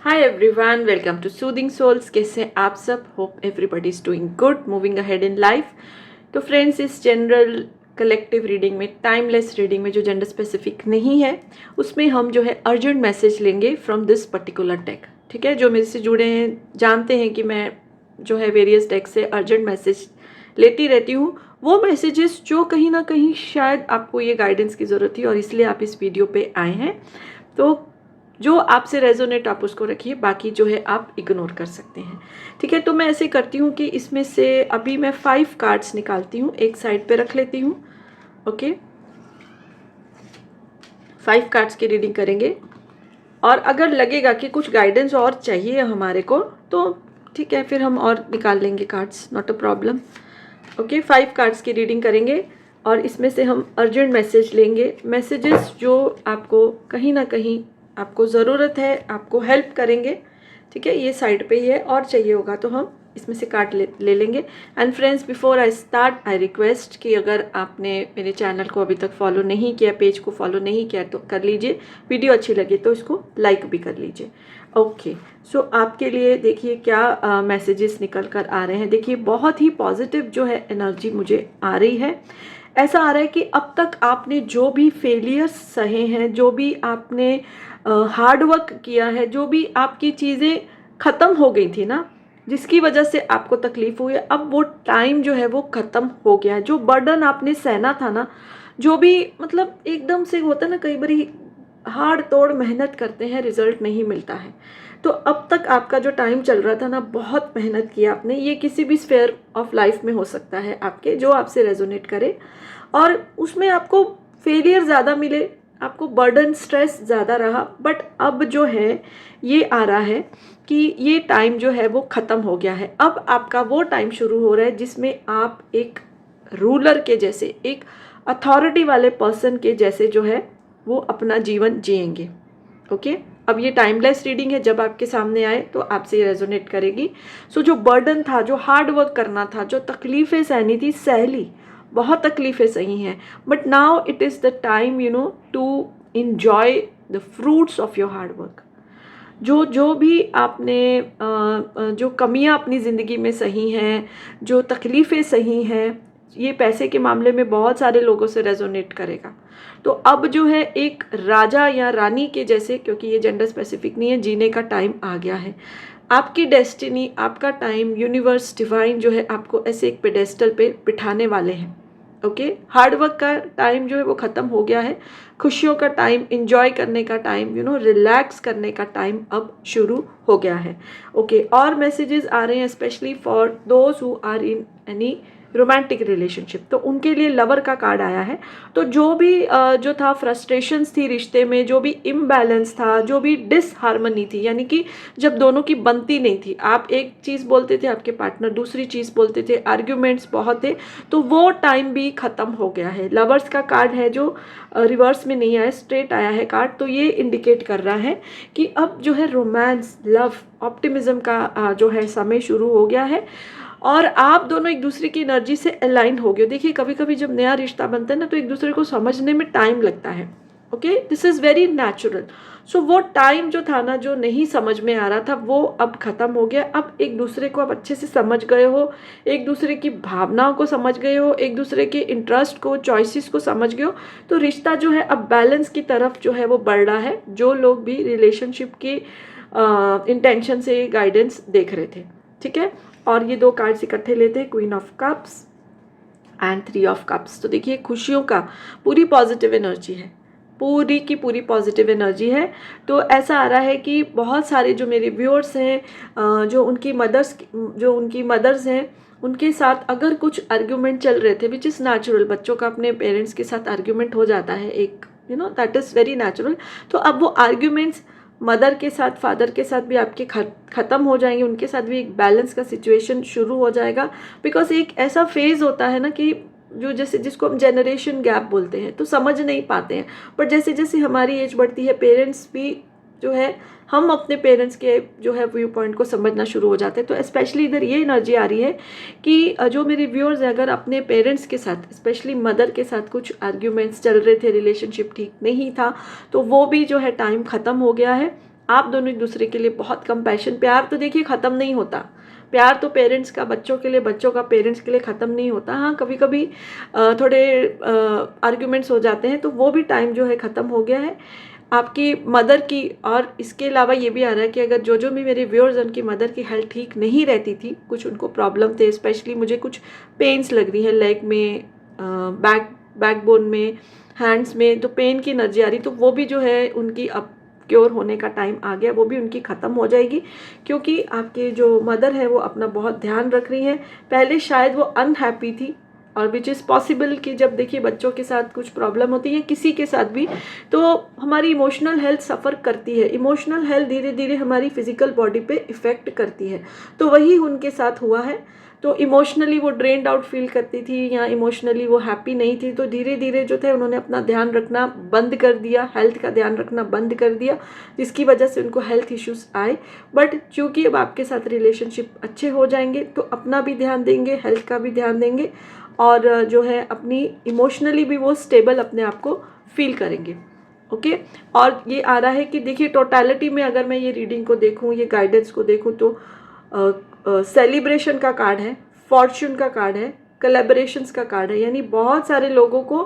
Hi everyone, welcome to soothing souls. कैसे हैं आप सब? Hope everybody is doing good, moving ahead in life. तो फ्रेंड्स, इस जनरल कलेक्टिव रीडिंग में, टाइमलेस रीडिंग में जो जेंडर स्पेसिफिक नहीं है, उसमें हम जो है अर्जेंट मैसेज लेंगे फ्रॉम दिस पर्टिकुलर डेक। ठीक है, जो मेरे से जुड़े हैं जानते हैं कि मैं जो है वेरियस डेक से अर्जेंट मैसेज लेती रहती हूँ। वो मैसेजेस जो कहीं ना कहीं शायद आपको ये गाइडेंस की ज़रूरत थी और इसलिए आप इस वीडियो पे आए हैं। तो जो आपसे रेजोनेट आप उसको रखिए, बाकी जो है आप इग्नोर कर सकते हैं। ठीक है, तो मैं ऐसे करती हूँ कि इसमें से अभी मैं 5 कार्ड्स निकालती हूँ, एक साइड पे रख लेती हूँ। ओके, 5 कार्ड्स की रीडिंग करेंगे और अगर लगेगा कि कुछ गाइडेंस और चाहिए हमारे को तो ठीक है, फिर हम और निकाल लेंगे cards, not a problem. Okay, 5 cards की रीडिंग करेंगे और इसमें से हम अर्जेंट मैसेज लेंगे, मैसेजेस जो आपको कहीं ना कहीं आपको ज़रूरत है, आपको हेल्प करेंगे। ठीक है, ये साइड पे ही है, और चाहिए होगा तो हम इसमें से कार्ड ले लेंगे। And friends, before I start I request कि अगर आपने मेरे चैनल को अभी तक फॉलो नहीं किया, पेज को फॉलो नहीं किया तो कर लीजिए। वीडियो अच्छी लगे तो इसको लाइक भी कर लीजिए। ओके, सो आपके लिए देखिए क्या मैसेजेस निकल कर आ रहे हैं। देखिए, बहुत ही पॉजिटिव जो है एनर्जी मुझे आ रही है। ऐसा आ रहा है कि अब तक आपने जो भी फेलियर्स सहे हैं, जो भी आपने हार्ड वर्क किया है, जो भी आपकी चीज़ें ख़त्म हो गई थी ना, जिसकी वजह से आपको तकलीफ हुई है, अब वो टाइम जो है वो ख़त्म हो गया है। जो बर्डन आपने सहना था ना, जो भी मतलब एकदम से होता है ना, कई बारी हाड़ तोड़ मेहनत करते हैं, रिजल्ट नहीं मिलता है। तो अब तक आपका जो टाइम चल रहा था ना, बहुत मेहनत की आपने। ये किसी भी स्फेयर ऑफ लाइफ में हो सकता है आपके, जो आपसे रेजोनेट करे, और उसमें आपको फेलियर ज़्यादा मिले, आपको बर्डन स्ट्रेस ज़्यादा रहा। बट अब जो है ये आ रहा है कि ये टाइम जो है वो ख़त्म हो गया है। अब आपका वो टाइम शुरू हो रहा है जिसमें आप एक रूलर के जैसे, एक अथॉरिटी वाले पर्सन के जैसे जो है वो अपना जीवन जिएंगे। ओके, अब ये टाइमलेस रीडिंग है, जब आपके सामने आए तो आपसे ये रेजोनेट करेगी। सो जो बर्डन था, जो हार्ड वर्क करना था, जो तकलीफ़ें सहनी थी, सह ली, बहुत तकलीफ़ें सही हैं। But now it is the time to enjoy the fruits of your hard work. जो जो भी आपने जो कमियां अपनी ज़िंदगी में सही हैं, जो तकलीफ़ें सही हैं, ये पैसे के मामले में बहुत सारे लोगों से रेजोनेट करेगा। तो अब जो है एक राजा या रानी के जैसे, क्योंकि ये जेंडर स्पेसिफिक नहीं है, जीने का टाइम आ गया है। आपकी डेस्टिनी, आपका टाइम, यूनिवर्स, डिवाइन जो है आपको ऐसे एक पेडेस्टल पे बिठाने वाले हैं। ओके, हार्ड वर्क का टाइम जो है वो ख़त्म हो गया है। खुशियों का टाइम, इंजॉय करने का टाइम, रिलैक्स करने का टाइम अब शुरू हो गया है। ओके, और मैसेजेस आ रहे हैं specially for those who are in any romantic relationship, तो उनके लिए लवर का कार्ड आया है। तो जो भी जो था फ्रस्ट्रेशंस थी रिश्ते में, जो भी इम्बैलेंस था, जो भी डिसहार्मनी थी, यानी कि जब दोनों की बनती नहीं थी, आप एक चीज़ बोलते थे, आपके पार्टनर दूसरी चीज़ बोलते थे, आर्ग्यूमेंट्स बहुत थे, तो वो टाइम भी ख़त्म हो गया है। लवर्स का कार्ड है जो रिवर्स में नहीं आया, स्ट्रेट आया है कार्ड। तो ये इंडिकेट कर रहा है कि अब जो है रोमांस, लव, ऑप्टिमिज्म का जो है समय शुरू हो गया है और आप दोनों एक दूसरे की एनर्जी से अलाइन हो गए। देखिए, कभी कभी जब नया रिश्ता बनता है ना, तो एक दूसरे को समझने में टाइम लगता है। Okay, this is very natural. So वो टाइम जो था ना, जो नहीं समझ में आ रहा था, वो अब ख़त्म हो गया। अब एक दूसरे को आप अच्छे से समझ गए हो, एक दूसरे की भावनाओं को समझ गए हो, एक दूसरे के इंटरेस्ट को, चॉइसेस को समझ गए हो। तो रिश्ता जो है अब बैलेंस की तरफ जो है वो बढ़ रहा है। जो लोग भी रिलेशनशिप की इंटेंशन से गाइडेंस देख रहे थे, ठीक है। और ये 2 कार्ड्स इकट्ठे लेते हैं, queen of cups and 3 of cups. तो देखिए, खुशियों का पूरी पॉजिटिव एनर्जी है, पूरी की पूरी पॉजिटिव एनर्जी है। तो ऐसा आ रहा है कि बहुत सारे जो मेरे व्यूअर्स हैं, जो उनकी मदर्स हैं, उनके साथ अगर कुछ आर्ग्यूमेंट चल रहे थे, विच इज़ नेचुरल, बच्चों का अपने पेरेंट्स के साथ आर्ग्यूमेंट हो जाता है, एक दैट इज़ वेरी नेचुरल। तो अब वो आर्ग्यूमेंट्स मदर के साथ, फादर के साथ भी आपके ख़त्म हो जाएंगे, उनके साथ भी एक बैलेंस का सिचुएशन शुरू हो जाएगा। बिकॉज एक ऐसा फेज़ होता है ना कि जो जैसे जिसको हम जनरेशन गैप बोलते हैं, तो समझ नहीं पाते हैं। बट जैसे जैसे हमारी एज बढ़ती है, पेरेंट्स भी जो है, हम अपने पेरेंट्स के जो है व्यू पॉइंट को समझना शुरू हो जाते हैं। तो स्पेशली इधर ये एनर्जी आ रही है कि जो मेरे व्यूअर्स हैं, अगर अपने पेरेंट्स के साथ, स्पेशली मदर के साथ कुछ आर्ग्यूमेंट्स चल रहे थे, रिलेशनशिप ठीक नहीं था, तो वो भी जो है टाइम ख़त्म हो गया है। आप दोनों एक दूसरे के लिए बहुत कंपैशन, प्यार तो देखिए ख़त्म नहीं होता, प्यार तो पेरेंट्स का बच्चों के लिए, बच्चों का पेरेंट्स के लिए ख़त्म नहीं होता। हाँ, कभी कभी थोड़े आर्ग्यूमेंट्स हो जाते हैं, तो वो भी टाइम जो है ख़त्म हो गया है आपकी मदर की। और इसके अलावा ये भी आ रहा है कि अगर जो भी मेरे व्यूअर्स, उनकी मदर की हेल्थ ठीक नहीं रहती थी, कुछ उनको प्रॉब्लम थे, स्पेशली मुझे कुछ पेन्स लग रही है लेग में, बैकबोन में, हैंड्स में, तो पेन की एनर्जी आ रही, तो वो भी जो है उनकी अब क्योर होने का टाइम आ गया, वो भी उनकी ख़त्म हो जाएगी। क्योंकि आपके जो मदर है वो अपना बहुत ध्यान रख रही हैं। पहले शायद वो अनहैप्पी थी, और विच इज़ पॉसिबल कि जब देखिए बच्चों के साथ कुछ प्रॉब्लम होती है, किसी के साथ भी, तो हमारी इमोशनल हेल्थ सफ़र करती है। इमोशनल हेल्थ धीरे धीरे हमारी फिजिकल बॉडी पे इफ़ेक्ट करती है, तो वही उनके साथ हुआ है। तो इमोशनली वो ड्रेन्ड आउट फील करती थी, या इमोशनली वो हैप्पी नहीं थी, तो धीरे धीरे जो थे उन्होंने अपना ध्यान रखना बंद कर दिया, हेल्थ का ध्यान रखना बंद कर दिया, जिसकी वजह से उनको हेल्थ इश्यूज आए। बट चूँकि अब आपके साथ रिलेशनशिप अच्छे हो जाएंगे, तो अपना भी ध्यान देंगे, हेल्थ का भी ध्यान देंगे, और जो है अपनी इमोशनली भी वो स्टेबल अपने आप को फील करेंगे। ओके। और ये आ रहा है कि देखिए टोटलिटी में अगर मैं ये रीडिंग को देखूँ, ये गाइडेंस को देखूँ, तो सेलिब्रेशन का कार्ड है, फॉर्च्यून का कार्ड है, कोलैबोरेशंस का कार्ड है, यानी बहुत सारे लोगों को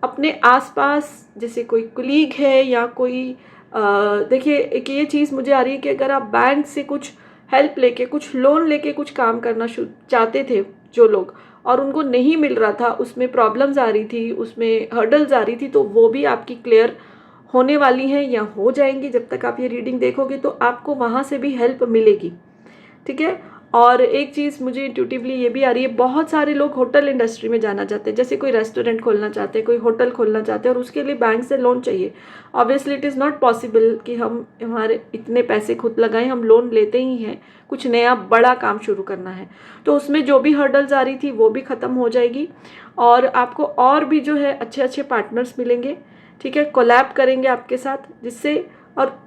अपने आसपास, जैसे कोई कुलीग है या कोई देखिए एक ये चीज़ मुझे आ रही है कि अगर आप बैंक से कुछ हेल्प लेके, कुछ लोन लेके कुछ काम करना चाहते थे जो लोग, और उनको नहीं मिल रहा था, उसमें प्रॉब्लम्स आ रही थी, उसमें हर्डल्स आ रही थी, तो वो भी आपकी क्लियर होने वाली हैं या हो जाएंगी। जब तक आप ये रीडिंग देखोगे तो आपको वहाँ से भी हेल्प मिलेगी, ठीक है। और एक चीज़ मुझे इंट्यूटिवली ये भी आ रही है, बहुत सारे लोग होटल इंडस्ट्री में जाना चाहते हैं, जैसे कोई रेस्टोरेंट खोलना चाहते हैं, कोई होटल खोलना चाहते हैं, और उसके लिए बैंक से लोन चाहिए। Obviously it is not possible कि हम हमारे इतने पैसे खुद लगाएं, हम लोन लेते ही हैं, कुछ नया बड़ा काम शुरू करना है, तो उसमें जो भी हर्डल्स आ रही थी वो भी ख़त्म हो जाएगी, और आपको और भी जो है अच्छे अच्छे पार्टनर्स मिलेंगे, ठीक है, कोलैब करेंगे आपके साथ, जिससे और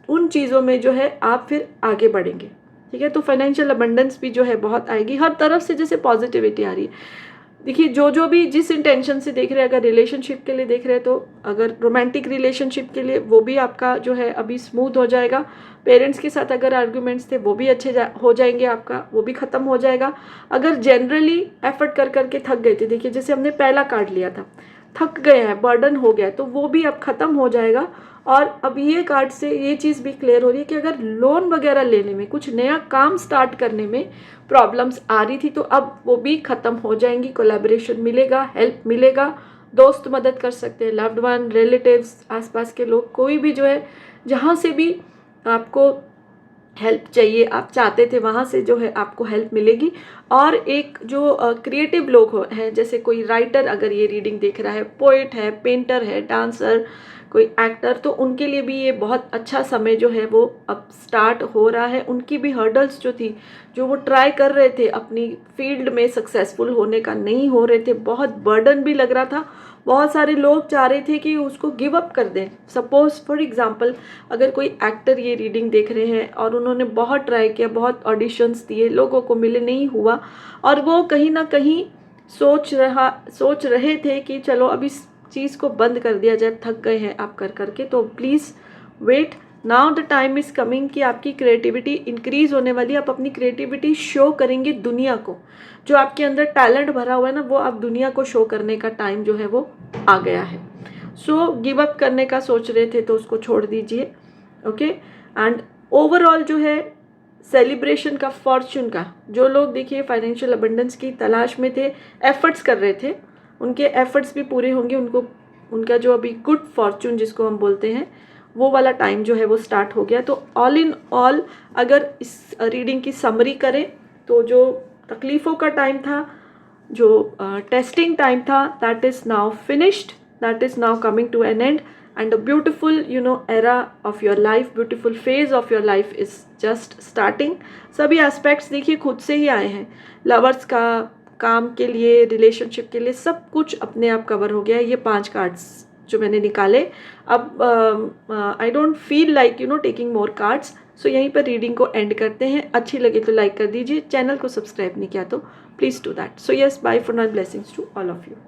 उन चीज़ों में जो है आप फिर आगे बढ़ेंगे, ठीक है। तो फाइनेंशियल अबंडेंस भी जो है बहुत आएगी, हर तरफ से जैसे पॉजिटिविटी आ रही है। देखिए जो भी जिस इंटेंशन से देख रहे हैं, अगर रिलेशनशिप के लिए देख रहे हैं, तो अगर रोमांटिक रिलेशनशिप के लिए वो भी आपका जो है अभी स्मूथ हो जाएगा। पेरेंट्स के साथ अगर आर्ग्यूमेंट्स थे वो भी अच्छे हो जाएंगे, आपका वो भी ख़त्म हो जाएगा। अगर जनरली एफर्ट कर करके थक गए थे, देखिए जैसे हमने पहला कार्ड लिया था, थक गए हैं, बर्डन हो गया, तो वो भी अब ख़त्म हो जाएगा। और अब ये कार्ड से ये चीज़ भी क्लियर हो रही है कि अगर लोन वगैरह लेने में, कुछ नया काम स्टार्ट करने में प्रॉब्लम्स आ रही थी, तो अब वो भी ख़त्म हो जाएंगी। कोलैबोरेशन मिलेगा, हेल्प मिलेगा, दोस्त मदद कर सकते हैं, लव्ड वन, रिलेटिव्स, आसपास के लोग, कोई भी जो है जहाँ से भी आपको हेल्प चाहिए, आप चाहते थे, वहाँ से जो है आपको हेल्प मिलेगी। और एक जो क्रिएटिव लोग हैं, जैसे कोई राइटर अगर ये रीडिंग देख रहा है, पोएट है, पेंटर है, डांसर, कोई एक्टर, तो उनके लिए भी ये बहुत अच्छा समय जो है वो अब स्टार्ट हो रहा है। उनकी भी हर्डल्स जो थी, जो वो ट्राई कर रहे थे अपनी फील्ड में सक्सेसफुल होने का, नहीं हो रहे थे, बहुत बर्डन भी लग रहा था, बहुत सारे लोग चाह रहे थे कि उसको गिव अप कर दें। सपोज फॉर एग्जांपल, अगर कोई एक्टर ये रीडिंग देख रहे हैं और उन्होंने बहुत ट्राई किया, बहुत ऑडिशंस दिए, लोगों को मिले, नहीं हुआ, और वो कहीं ना कहीं सोच रहे थे कि चलो अब इस चीज़ को बंद कर दिया जाए, थक गए हैं आप कर करके, तो please wait, now the time is coming कि आपकी क्रिएटिविटी इंक्रीज होने वाली है। आप अपनी क्रिएटिविटी शो करेंगे दुनिया को, जो आपके अंदर टैलेंट भरा हुआ है ना, वो आप दुनिया को शो करने का टाइम जो है वो आ गया है। सो गिव अप करने का सोच रहे थे तो उसको छोड़ दीजिए, ओके। एंड ओवरऑल जो है सेलिब्रेशन का, फॉर्च्यून का, जो लोग देखिए फाइनेंशियल अबंडेंस की तलाश में थे, एफर्ट्स कर रहे थे, उनके एफर्ट्स भी पूरे होंगे, उनका जो अभी गुड फॉर्च्यून जिसको हम बोलते हैं, वो वाला टाइम जो है वो स्टार्ट हो गया। तो ऑल इन ऑल अगर इस रीडिंग की समरी करें, तो जो तकलीफ़ों का टाइम था, जो टेस्टिंग टाइम था, that is now finished, that is now coming to an end, and a beautiful era of your life, beautiful phase of your life is just starting। सभी aspects देखिए खुद से ही आए हैं, लवर्स का, काम के लिए, रिलेशनशिप के लिए, सब कुछ अपने आप कवर हो गया है। ये 5 कार्ड्स जो मैंने निकाले, अब I don't feel like taking more cards, so यहीं पर रीडिंग को एंड करते हैं। अच्छी लगे तो लाइक कर दीजिए, चैनल को सब्सक्राइब नहीं किया तो please do that. So yes, bye for now, blessings to all of you.